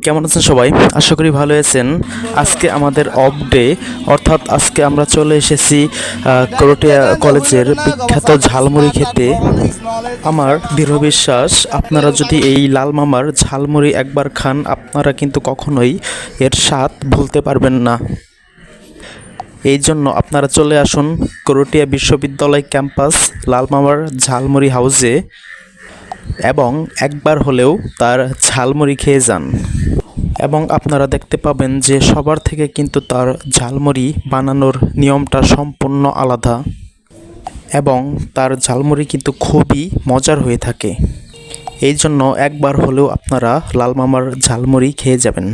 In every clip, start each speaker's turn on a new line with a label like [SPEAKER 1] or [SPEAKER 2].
[SPEAKER 1] কেমন আছেন সবাই? আশা করি ভালো আছেন। আজকে আমাদের অফ ডে, অর্থাৎ আজকে আমরা চলে এসেছি করটিয়া কলেজের বিখ্যাত ঝালমুড়ি খেতে। আমার দৃঢ় বিশ্বাস, আপনারা যদি এই লাল মামার ঝালমুড়ি একবার খান, আপনারা কিন্তু কখনোই এর স্বাদ ভুলতে পারবেন না। এই জন্য আপনারা চলে আসুন করটিয়া বিশ্ববিদ্যালয় ক্যাম্পাস লাল মামার ঝালমুড়ি হাউসে এবং একবার হলেও তার ঝালমুড়ি খেয়ে যান। এবং আপনারা দেখতে পাবেন যে সবার থেকে কিন্তু তার ঝালমুড়ি বানানোর নিয়মটা সম্পূর্ণ আলাদা এবং তার ঝালমুড়ি কিন্তু খুবই মজার হয়ে থাকে। এই জন্য একবার হলেও আপনারা লাল মামার ঝালমুড়ি খেয়ে যাবেন।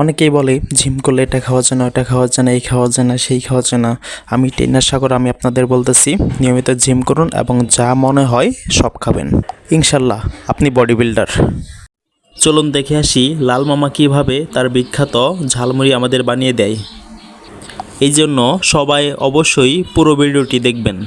[SPEAKER 1] অনেকেই বলে জিম করলে এটা খাওয়া যায় না, ওটা খাওয়া যায় না, এই খাওয়া যায় না, সেই খাওয়া যায় না। আমি ট্রেনার সাগর, আমি আপনাদের বলতেছি নিয়মিত জিম করুন এবং যা মনে হয় সব খাবেন। ইনশাল্লাহ আপনি বডি বিল্ডার। চলুন দেখে আসি লাল মামা কীভাবে তার বিখ্যাত ঝালমুড়ি আমাদের বানিয়ে দেয়। এই জন্য সবাই অবশ্যই পুরো ভিডিওটি দেখবেন।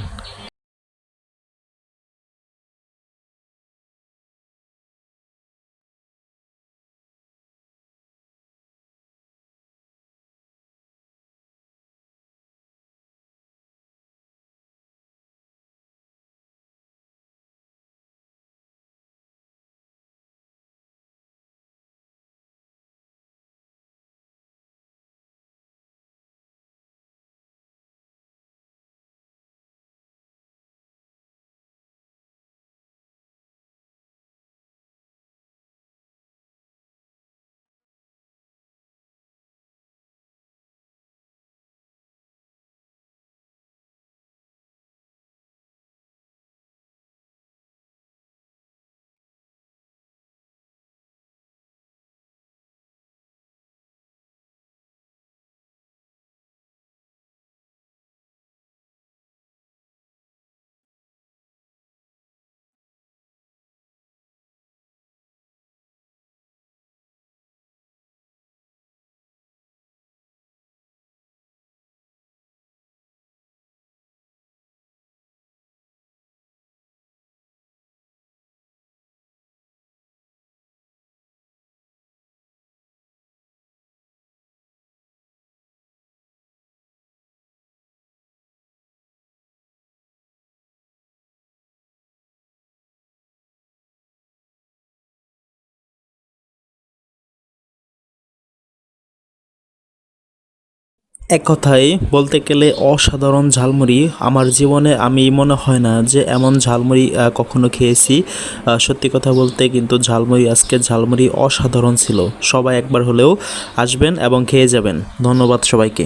[SPEAKER 1] এক কথায় বলতে গেলে অসাধারণ ঝালমুড়ি। আমার জীবনে আমি মনে হয় না যে এমন ঝালমুড়ি কখনো খেয়েছি। সত্যি কথা বলতে কিন্তু আজকের ঝালমুড়ি অসাধারণ ছিল। সবাই একবার হলেও আসবেন এবং খেয়ে যাবেন। ধন্যবাদ সবাইকে।